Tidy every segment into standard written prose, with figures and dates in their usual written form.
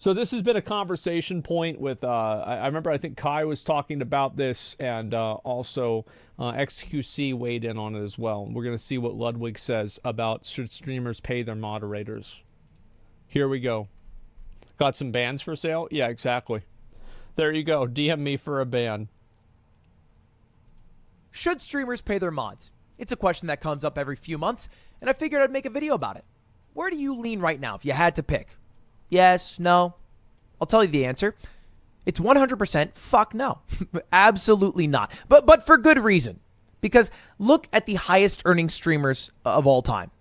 So this has been a conversation point with, I remember I think Kai was talking about this, and also XQC weighed in on it as well. We're going to see what Ludwig says about should streamers pay their moderators. Here we go. Got some bans for sale? Yeah, exactly. There you go. DM me for a ban. Should streamers pay their mods? It's a question that comes up every few months, and I figured I'd make a video about it. Where do you lean right now if you had to pick? Yes, no? I'll tell you the answer. It's 100% fuck no. Absolutely not. But for good reason. Because look at the highest earning streamers of all time.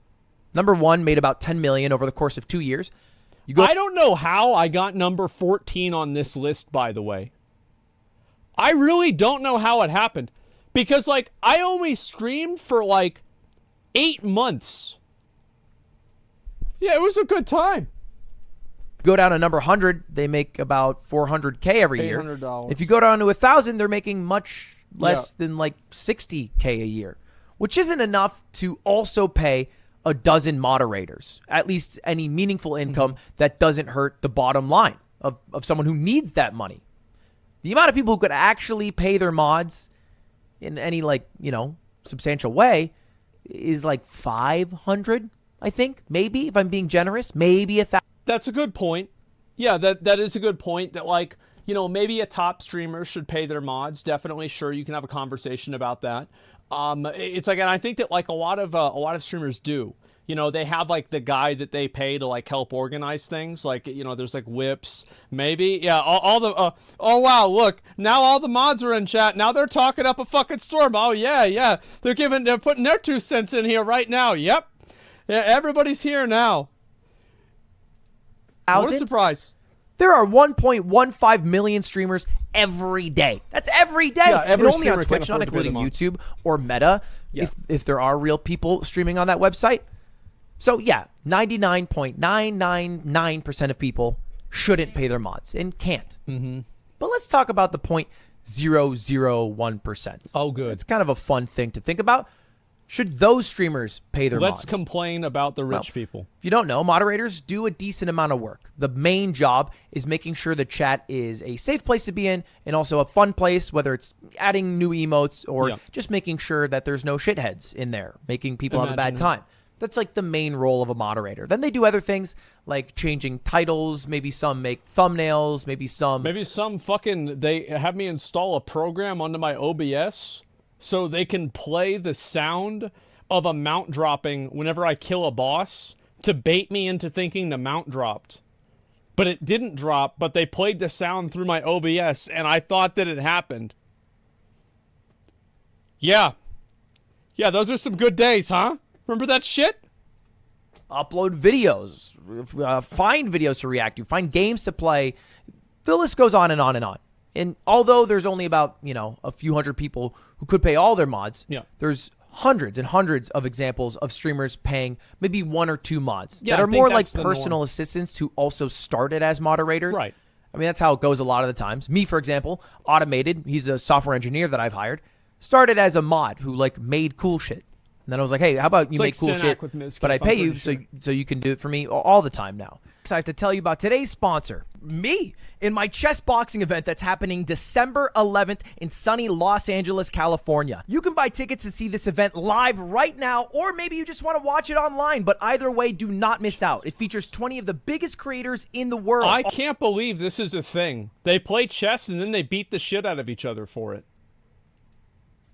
Number one made about 10 million over the course of 2 years. I don't know how I got number 14 on this list, by the way. I really don't know how it happened. Because, like, I only streamed for, like, 8 months. Yeah, it was a good time. Go down to number 100, they make about $400K every year. $800. If you go down to 1,000, they're making much less than like $60K a year, which isn't enough to also pay a dozen moderators, at least any meaningful income that doesn't hurt the bottom line of someone who needs that money. The amount of people who could actually pay their mods in any, like, you know, substantial way is like 500, I think, maybe, if I'm being generous, maybe 1,000. That's a good point. Yeah, that is a good point. That, like, you know, maybe a top streamer should pay their mods. Definitely, sure, you can have a conversation about that. It's like, and I think that, like, a lot of streamers do. You know, they have, like, the guy that they pay to, like, help organize things. Like, you know, there's, like, whips, maybe. Yeah, all the, oh, wow, look, now all the mods are in chat. Now they're talking up a fucking storm. Oh, yeah. They're putting their 2 cents in here right now. Yep. Yeah, everybody's here now. What a surprise. There are 1.15 million streamers every day. That's every day. Yeah, and only on Twitch, not including YouTube or Meta, if there are real people streaming on that website. So, yeah, 99.999% of people shouldn't pay their mods and can't. But let's talk about the 0.001%. Oh, good. It's kind of a fun thing to think about. Should those streamers pay their mods? Let's complain about the rich people. If you don't know, moderators do a decent amount of work. The main job is making sure the chat is a safe place to be in and also a fun place, whether it's adding new emotes or just making sure that there's no shitheads in there, making people have a bad time. That's like the main role of a moderator. Then they do other things like changing titles. Maybe some make thumbnails. Maybe some fucking, they have me install a program onto my OBS so they can play the sound of a mount dropping whenever I kill a boss to bait me into thinking the mount dropped. But it didn't drop, but they played the sound through my OBS, and I thought that it happened. Yeah. Yeah, those are some good days, huh? Remember that shit? Upload videos, find videos to react to, find games to play. The list goes on and on and on. And although there's only about, you know, a few hundred people who could pay all their mods, there's hundreds and hundreds of examples of streamers paying maybe 1 or 2 mods that are more like personal assistants who also started as moderators. Right. I mean, that's how it goes a lot of the times. Me, for example, Automated, he's a software engineer that I've hired, started as a mod who, like, made cool shit. And then I was like, hey, how about you make cool shit, but I pay you so you can do it for me all the time now. So I have to tell you about today's sponsor, me, in my chess boxing event that's happening December 11th in sunny Los Angeles, California. You can buy tickets to see this event live right now, or maybe you just want to watch it online, but either way, do not miss out. It features 20 of the biggest creators in the world. I can't believe this is a thing. They play chess and then they beat the shit out of each other for it.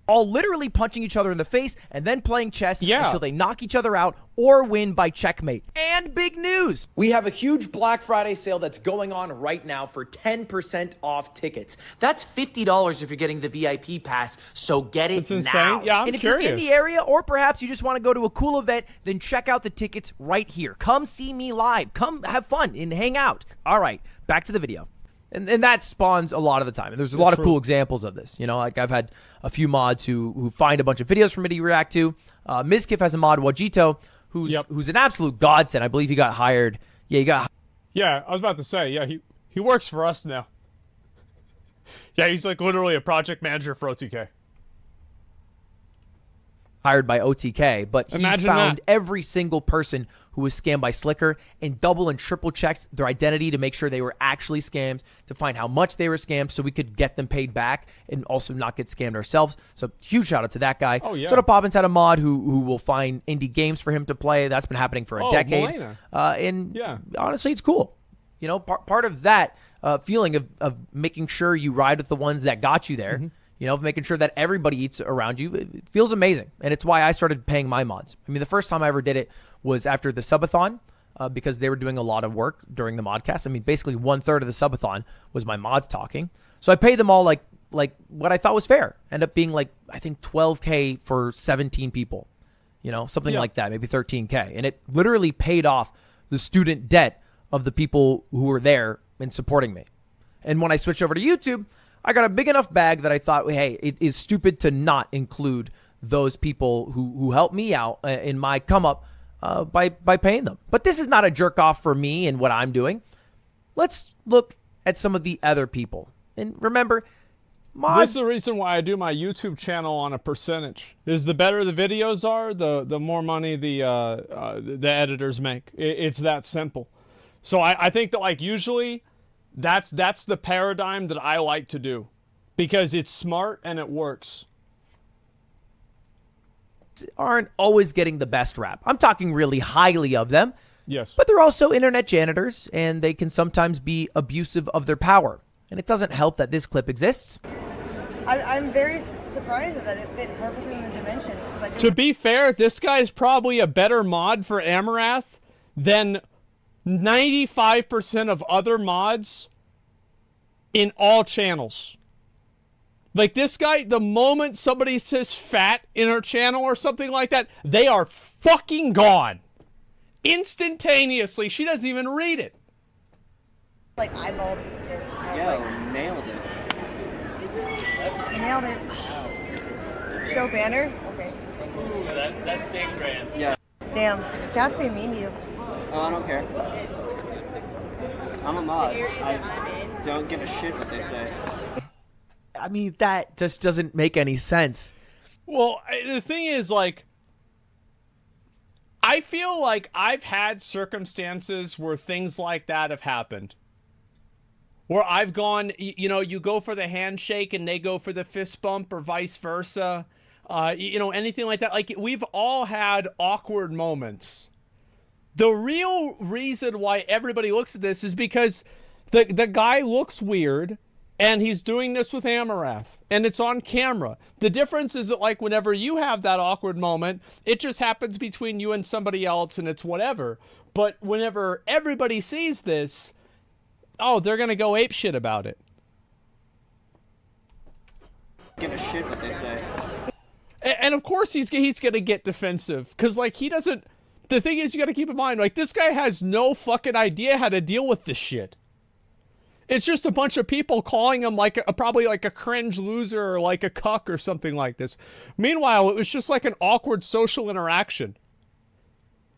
All literally punching each other in the face and then playing chess until they knock each other out or win by checkmate. And big news! We have a huge Black Friday sale that's going on right now for 10% off tickets. That's $50 if you're getting the VIP pass, so get it now. Insane. Yeah, I'm and if curious. you're in the area or perhaps you just want to go to a cool event, then check out the tickets right here. Come see me live. Come have fun and hang out. All right, back to the video. And that spawns a lot of the time. And there's a lot of cool examples of this. You know, like I've had a few mods who find a bunch of videos for me to react to. Mizkif has a mod, Wajito, who's an absolute godsend. I believe he got hired. Yeah, I was about to say, yeah, he works for us now. Yeah, he's like literally a project manager for OTK. hired by OTK, but he found every single person who was scammed by Slicker and double and triple checked their identity to make sure they were actually scammed, to find how much they were scammed so we could get them paid back and also not get scammed ourselves. So huge shout out to that guy. Oh, yeah. Soda Poppins had a mod who will find indie games for him to play. That's been happening for a decade. And honestly, it's cool. You know, part of that feeling of making sure you ride with the ones that got you there, you know, of making sure that everybody eats around you, it feels amazing. And it's why I started paying my mods. I mean, the first time I ever did it was after the subathon because they were doing a lot of work during the modcast. I mean, basically 1/3 of the subathon was my mods talking. So I paid them all like what I thought was fair. Ended up being like, I think 12K for 17 people, you know, something like that, maybe 13K. And it literally paid off the student debt of the people who were there and supporting me. And when I switched over to YouTube, I got a big enough bag that I thought, hey, it is stupid to not include those people who helped me out in my come up by paying them. But this is not a jerk off for me and what I'm doing. Let's look at some of the other people. And remember, mods. This is the reason why I do my YouTube channel on a percentage. Is the better the videos are, the more money the editors make. It's that simple. So I think that like usually that's the paradigm that I like to do because it's smart and it works. Aren't always getting the best rap. I'm talking really highly of them. Yes. But they're also internet janitors and they can sometimes be abusive of their power. And it doesn't help that this clip exists. I'm very surprised that it fit perfectly in the dimensions. To be fair, this guy's probably a better mod for Amarath than 95% of other mods in all channels. Like this guy, the moment somebody says fat in her channel or something like that, they are fucking gone. Instantaneously. She doesn't even read it. Like eyeballed it. Nailed it. Nailed it. Show banner? Okay. Ooh, that stings, Rance. Yeah. Damn. Chat's being mean to you. Oh, I don't care. I'm a mod. I don't give a shit what they say. I mean, that just doesn't make any sense. Well, the thing is, like, I feel like I've had circumstances where things like that have happened. Where I've gone, you know, you go for the handshake and they go for the fist bump or vice versa. You know, anything like that. Like, we've all had awkward moments. The real reason why everybody looks at this is because the guy looks weird and he's doing this with Amarath and it's on camera. The difference is that, like, whenever you have that awkward moment, it just happens between you and somebody else and it's whatever. But whenever everybody sees this, oh, they're going to go apeshit about it. Give a shit what they say. And of course he's going to get defensive because, like, he doesn't. The thing is, you got to keep in mind, like, this guy has no fucking idea how to deal with this shit. It's just a bunch of people calling him like probably like a cringe loser or like a cuck or something like this. Meanwhile, it was just like an awkward social interaction.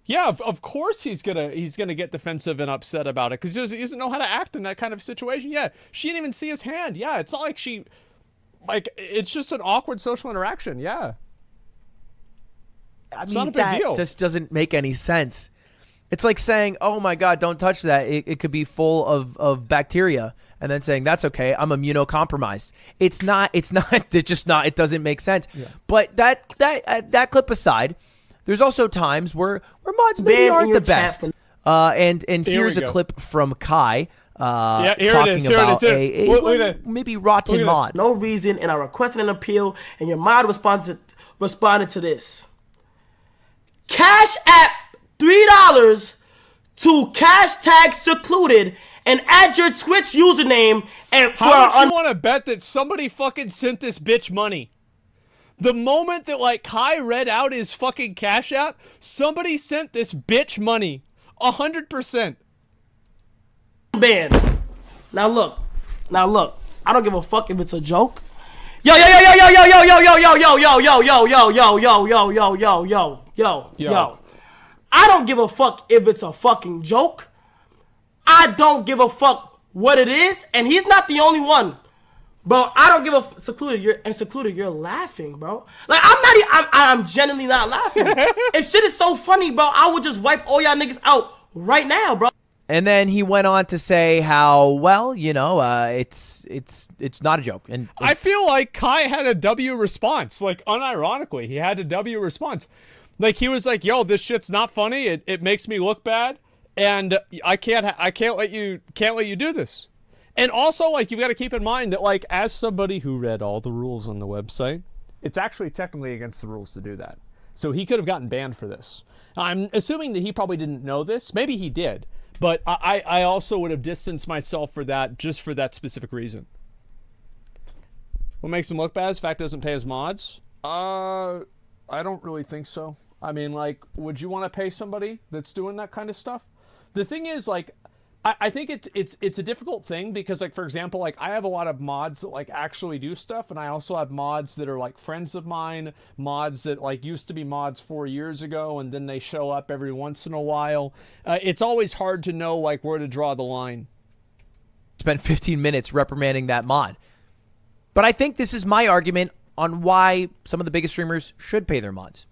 Yeah, of course he's gonna get defensive and upset about it because he doesn't know how to act in that kind of situation. Yeah, she didn't even see his hand. Yeah, it's not like it's just an awkward social interaction. Yeah. I mean, that just doesn't make any sense. It's like saying, oh my God, don't touch that. It could be full of bacteria. And then saying, that's okay, I'm immunocompromised. It's not, it doesn't make sense. Yeah. But that clip aside, there's also times where mods maybe aren't the best. And here's a clip from Kai talking about maybe rotten mod. No reason, and I requested an appeal, and your mod responded to this. Cash App $3 to cash tag secluded and add your Twitch username and how much you want to bet that somebody fucking sent this bitch money? The moment that, like, Kai read out his fucking Cash App, somebody sent this bitch money. 100%. Banned. Now look. I don't give a fuck if it's a joke. Yo. I don't give a fuck if it's a fucking joke. I don't give a fuck what it is, and he's not the only one. Bro, I don't give a secluded. You're laughing, bro. Like I'm genuinely not laughing. If shit is so funny, bro, I would just wipe all y'all niggas out right now, bro. And then he went on to say how, well, it's not a joke. And I feel like Kai had a W response. Like, unironically, he had a W response. Like, he was like, "Yo, this shit's not funny. It makes me look bad, and I can't let you do this." And also, like, you've got to keep in mind that, like, as somebody who read all the rules on the website, it's actually technically against the rules to do that. So he could have gotten banned for this. I'm assuming that he probably didn't know this. Maybe he did. But I also would have distanced myself for that, just for that specific reason. What makes him look bad is fact doesn't pay his mods. I don't really think so. I mean, like, would you want to pay somebody that's doing that kind of stuff? The thing is, like, I think it's a difficult thing because, like, for example, like, I have a lot of mods that, like, actually do stuff, and I also have mods that are, like, friends of mine, mods that, like, used to be mods 4 years ago, and then they show up every once in a while. It's always hard to know, like, where to draw the line. Spent 15 minutes reprimanding that mod. But I think this is my argument on why some of the biggest streamers should pay their mods.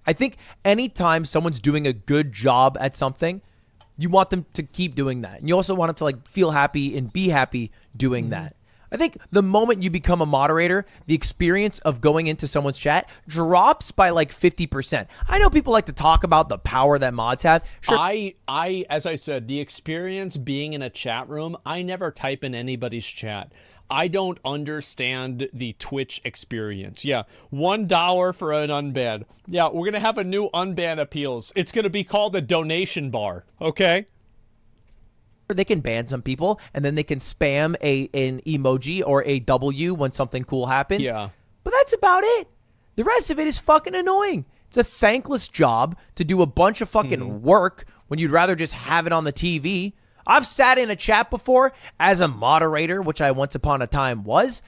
I think anytime someone's doing a good job at something, you want them to keep doing that. And you also want them to, like, feel happy and be happy doing that. I think the moment you become a moderator, the experience of going into someone's chat drops by like 50%. I know people like to talk about the power that mods have. Sure. I as I said, the experience being in a chat room, I never type in anybody's chat. I don't understand the Twitch experience. Yeah, $1 for an unban. Yeah, we're going to have a new unban appeals. It's going to be called a donation bar, okay? They can ban some people, and then they can spam an emoji or a W when something cool happens. Yeah. But that's about it. The rest of it is fucking annoying. It's a thankless job to do a bunch of fucking work when you'd rather just have it on the TV. I've sat in a chat before as a moderator, which I once upon a time was,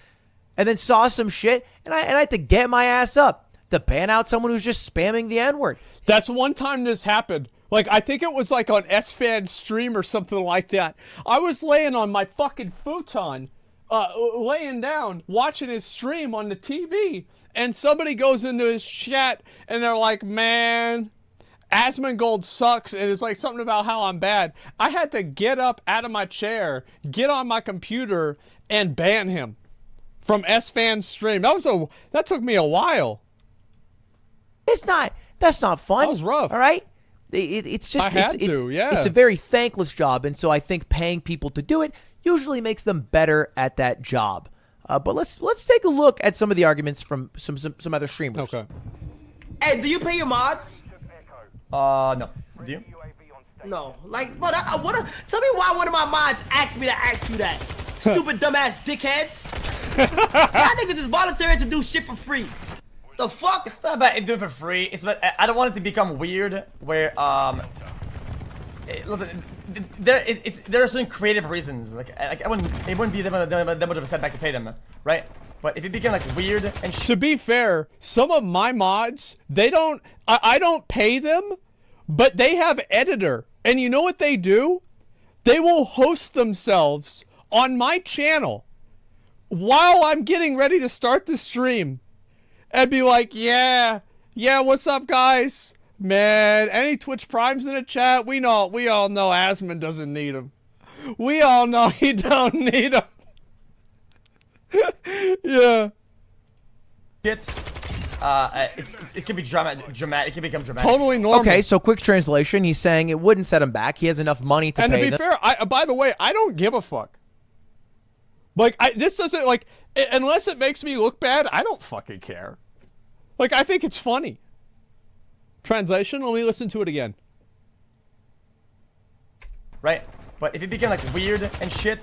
and then saw some shit, and I had to get my ass up to ban out someone who's just spamming the N-word. That's one time this happened. Like, I think it was like on S-Fan's stream or something like that. I was laying on my fucking futon, laying down, watching his stream on the TV, and somebody goes into his chat, and they're like, "Man, Asmongold sucks," and it's like something about how I'm bad. I had to get up out of my chair, get on my computer, and ban him from S-Fan's stream. That took me a while. That's not fun. That was rough. All right? It's just, it's a very thankless job, and so I think paying people to do it usually makes them better at that job. But let's take a look at some of the arguments from some other streamers. Okay. Hey, do you pay your mods? No. Do you? No. Like, but tell me why one of my mods asked me to ask you that. Stupid dumbass dickheads. Y'all niggas is volunteering to do shit for free. The fuck? It's not about doing it for free. It's about, I don't want it to become weird where listen, there are certain creative reasons. Like it wouldn't be that much of a setback to pay them, right? But if it became like weird and to be fair, some of my mods, I don't pay them, but they have editor. And you know what they do? They will host themselves on my channel while I'm getting ready to start the stream and be like, yeah, what's up, guys? Man, any Twitch Primes in the chat? We all know Asmon doesn't need them. We all know he don't need them. Yeah. It can be dramatic. It can become dramatic. Totally normal. Okay, so quick translation. He's saying it wouldn't set him back. He has enough money to pay them. And to be fair, by the way, I don't give a fuck. Like, this doesn't, like, unless it makes me look bad, I don't fucking care. Like, I think it's funny. Translation, let me listen to it again. Right? But if it became like weird and shit,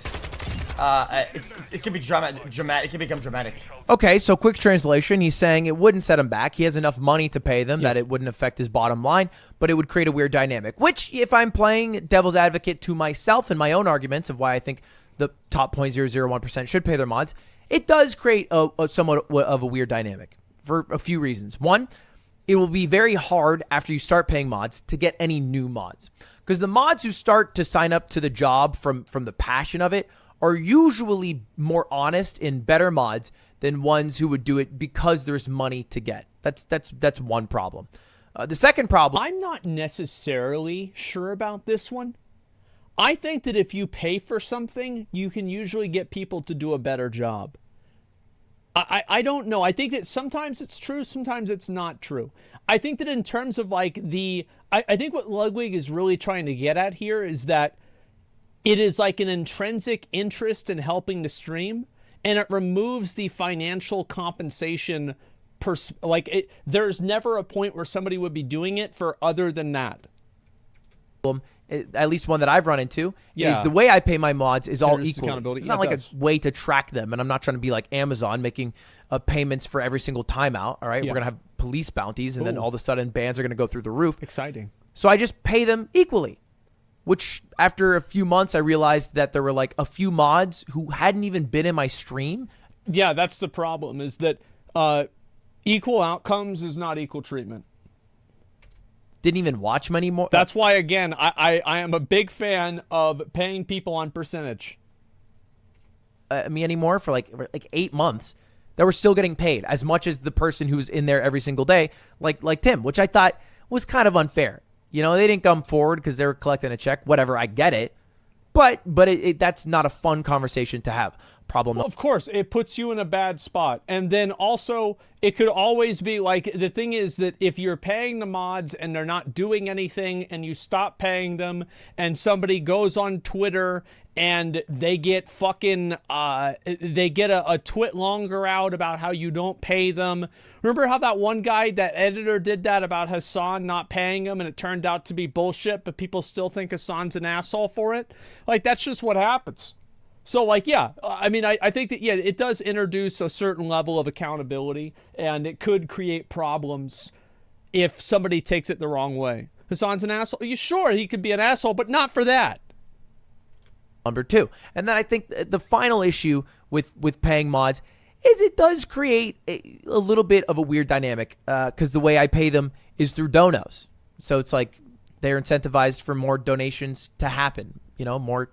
it can be dramatic. It can become dramatic. Okay, so quick translation. He's saying it wouldn't set him back. He has enough money to pay them that it wouldn't affect his bottom line, but it would create a weird dynamic. Which, if I'm playing devil's advocate to myself and my own arguments of why I think the top 0.001% should pay their mods, it does create a somewhat of a weird dynamic for a few reasons. One, it will be very hard after you start paying mods to get any new mods. Because the mods who start to sign up to the job from the passion of it are usually more honest and better mods than ones who would do it because there's money to get. That's one problem. The second problem, I'm not necessarily sure about this one. I think that if you pay for something, you can usually get people to do a better job. I don't know. I think that sometimes it's true, sometimes it's not true. I think that in terms of like I think what Ludwig is really trying to get at here is that it is like an intrinsic interest in helping to stream, and it removes the financial compensation. There's never a point where somebody would be doing it for other than that. At least one that I've run into, is the way I pay my mods is all equal. It's not like a way to track them, and I'm not trying to be like Amazon making payments for every single timeout. All right, we're gonna have police bounties, and then all of a sudden bans are gonna go through the roof. Exciting. So I just pay them equally, which after a few months I realized that there were like a few mods who hadn't even been in my stream. Yeah, that's the problem, is that equal outcomes is not equal treatment. Didn't even watch many more. That's why, again, I am a big fan of paying people on percentage. Me anymore for like 8 months that were still getting paid as much as the person who's in there every single day, like Tim, which I thought was kind of unfair. You know, they didn't come forward because they were collecting a check. Whatever, I get it. But that's not a fun conversation to have. Problem. Well, of course, it puts you in a bad spot. And then also, it could always be like, the thing is that if you're paying the mods and they're not doing anything and you stop paying them and somebody goes on Twitter and they get fucking, they get a twit longer out about how you don't pay them. Remember how that one guy, that editor, did that about Hassan not paying him, and it turned out to be bullshit, but people still think Hassan's an asshole for it? Like, that's just what happens. So, like, yeah, I mean, I think that, yeah, it does introduce a certain level of accountability, and it could create problems if somebody takes it the wrong way. Hassan's an asshole? You sure, he could be an asshole, but not for that. Number two. And then I think the final issue with paying mods is it does create a little bit of a weird dynamic, because the way I pay them is through donos. So it's like they're incentivized for more donations to happen, you know, more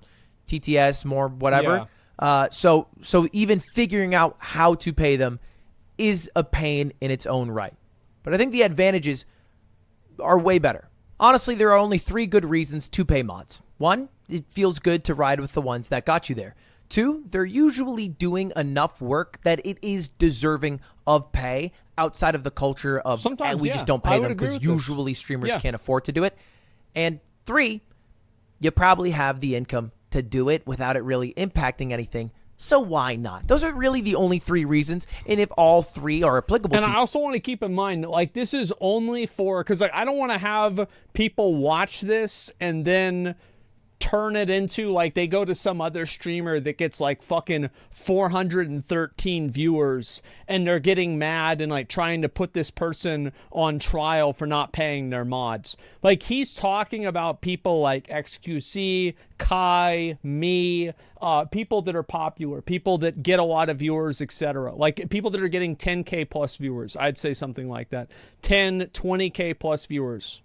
TTS, more whatever. Yeah. So even figuring out how to pay them is a pain in its own right. But I think the advantages are way better. Honestly, there are only 3 good reasons to pay mods. 1, it feels good to ride with the ones that got you there. 2, they're usually doing enough work that it is deserving of pay outside of the culture of sometimes we just don't pay them because usually streamers can't afford to do it. And 3, you probably have the income to do it without it really impacting anything. So why not? Those are really the only 3 reasons. And if all 3 are applicable and I also want to keep in mind, like, this is only for, because like, I don't want to have people watch this and then turn it into like they go to some other streamer that gets like fucking 413 viewers and they're getting mad and like trying to put this person on trial for not paying their mods. Like, he's talking about people like XQC, Kai, me, people that are popular, people that get a lot of viewers, etc. Like people that are getting 10K plus viewers. I'd say something like that. 10, 20K plus viewers.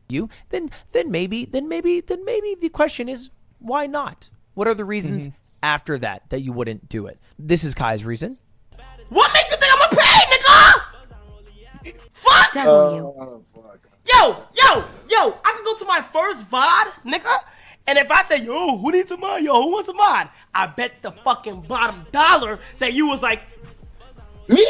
You then maybe the question is, why not? What are the reasons after that you wouldn't do it? This is Kai's reason. What makes you think I'm gonna pay, nigga? Fuck! Yo, I can go to my first VOD, nigga, and if I say, yo, who needs a mod? Yo, who wants a mod? I bet the fucking bottom dollar that you was like, me!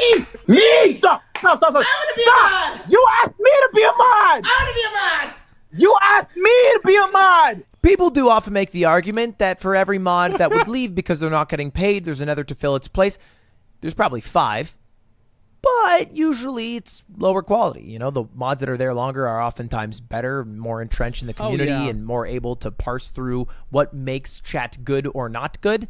Stop! I want to be a mod! You asked me to be a mod! I want to be a mod! You asked me to be a mod! People do often make the argument that for every mod that would leave because they're not getting paid, there's another to fill its place. There's probably 5. But usually it's lower quality. You know, the mods that are there longer are oftentimes better, more entrenched in the community, and more able to parse through what makes chat good or not good.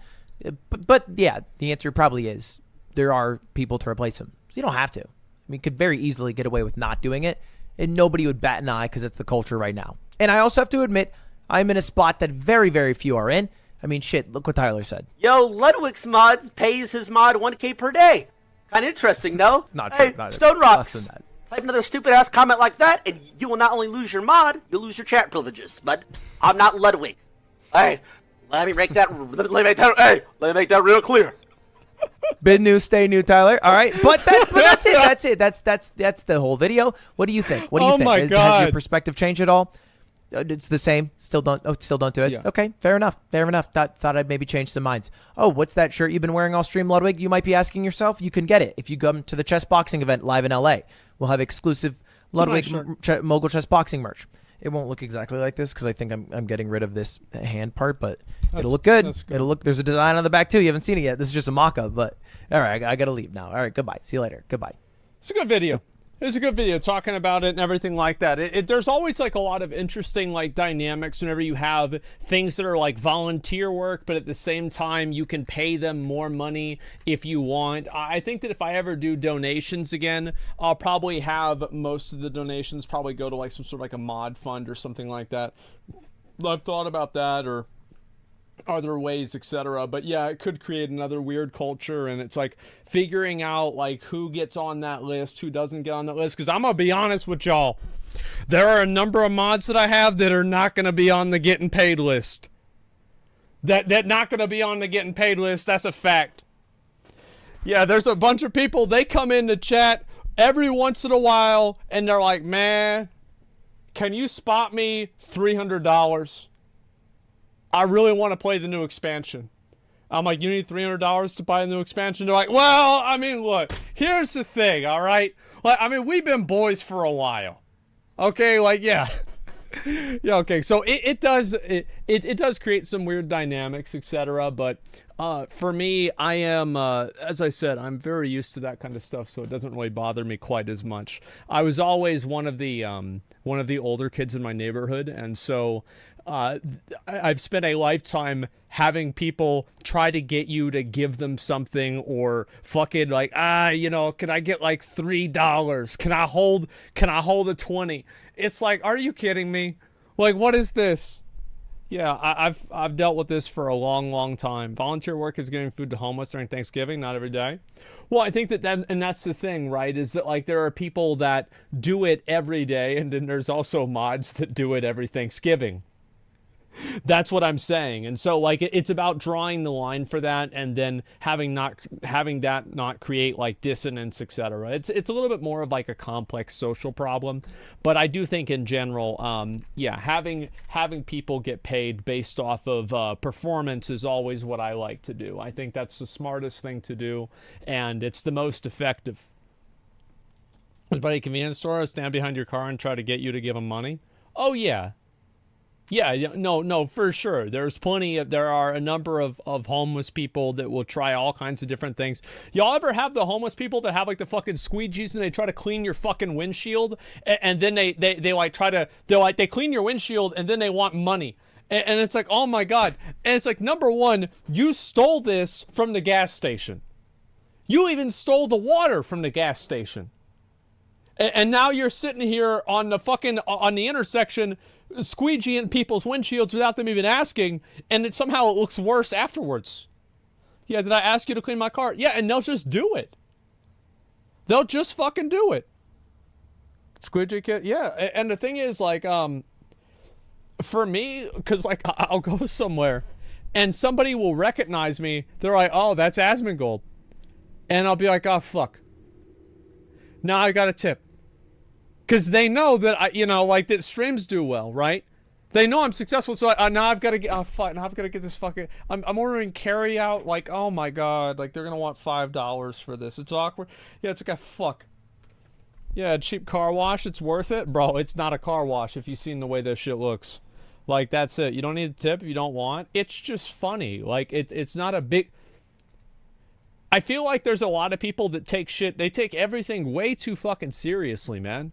But yeah, the answer probably is there are people to replace them. So you don't have to. I mean, you could very easily get away with not doing it, and nobody would bat an eye because it's the culture right now. And I also have to admit, I'm in a spot that very, very few are in. I mean, shit, look what Tyler said. Yo, Ludwig's mod pays his mod 1K per day. Kind of interesting, no? It's not true. Hey, Stone Rocks, less than that. type another stupid-ass comment like that, and you will not only lose your mod, you'll lose your chat privileges. But I'm not Ludwig. Hey, Let me make that. Let me make that. Hey, let me make that real clear. Been new, stay new, Tyler. All right, but that's it. That's the whole video. What do you think? What do you think? My God. Has your perspective changed at all? It's the same. Still don't do it. Yeah. Okay, fair enough. Thought I'd maybe change some minds. Oh, what's that shirt you've been wearing all stream, Ludwig? You might be asking yourself. You can get it if you come to the chess boxing event live in LA. We'll have exclusive Ludwig Mogul chess boxing merch. It won't look exactly like this because I think I'm getting rid of this hand part, but it'll look good. It'll look. There's a design on the back too. You haven't seen it yet. This is just a mock-up, but all right, I gotta leave now. All right, goodbye. See you later. Goodbye. It's a good video. It's a good video talking about it and everything like that. There's always like a lot of interesting like dynamics whenever you have things that are like volunteer work, but at the same time you can pay them more money if you want. I think that if I ever do donations again, I'll probably have most of the donations probably go to like some sort of like a mod fund or something like that. I've thought about that, or other ways, etc. But yeah, it could create another weird culture, and it's like figuring out like who gets on that list, who doesn't get on that list. Because I'm gonna be honest with y'all, there are a number of mods that I have that are not gonna be on the getting paid list. That not gonna be on the getting paid list. That's a fact. Yeah, there's a bunch of people. They come into chat every once in a while, and they're like, "Man, can you spot me $300? I really want to play the new expansion." I'm like, "You need $300 to buy the new expansion?" They're like, "Well, I mean, look, here's the thing, all right? Like, I mean, we've been boys for a while. Okay, like, yeah." Yeah, okay. So it does create some weird dynamics, etc. But for me, I am, as I said, I'm very used to that kind of stuff, so it doesn't really bother me quite as much. I was always one of the older kids in my neighborhood, and so I've spent a lifetime having people try to get you to give them something, or fucking like, you know, can I get like $3? Can I hold a 20? It's like, are you kidding me? Like, what is this? Yeah, I've dealt with this for a long time. Volunteer work is giving food to homeless during Thanksgiving, not every day. Well, I think and that's the thing, right? Is that like there are people that do it every day, and then there's also mods that do it every Thanksgiving. That's what I'm saying. And so like it's about drawing the line for that, and then having that not create like dissonance, etc. It's a little bit more of like a complex social problem, but I do think in general, yeah, having people get paid based off of performance is always what I like to do. I think that's the smartest thing to do, and it's the most effective. Anybody at a convenience store stand behind your car and try to get you to give them money? Oh yeah. Yeah, no, for sure. There are a number of homeless people that will try all kinds of different things. Y'all ever have the homeless people that have like the fucking squeegees and they try to clean your fucking windshield, and then they clean your windshield and then they want money. And it's like, oh my God. And it's like, number one, you stole this from the gas station. You even stole the water from the gas station. And now you're sitting here on the intersection squeegeeing people's windshields without them even asking, and somehow it looks worse afterwards. Yeah, did I ask you to clean my car? Yeah, and they'll just do it. They'll just fucking do it. Squeegee kid, yeah. And the thing is, like, for me, because like I'll go somewhere and somebody will recognize me. They're like, "Oh, that's Asmongold," and I'll be like, "Oh fuck." Now I got a tip. Because they know that, like that streams do well, right? They know I'm successful, so now I've got to get, now I've got to get this fucking, I'm ordering carry out, like, oh my God, like they're going to want $5 for this. It's awkward. Yeah, it's like, fuck. Yeah, a cheap car wash, it's worth it? Bro, it's not a car wash if you've seen the way this shit looks. Like, that's it. You don't need a tip if you don't want. It's just funny. Like, it's not a big... I feel like there's a lot of people that take everything way too fucking seriously, man.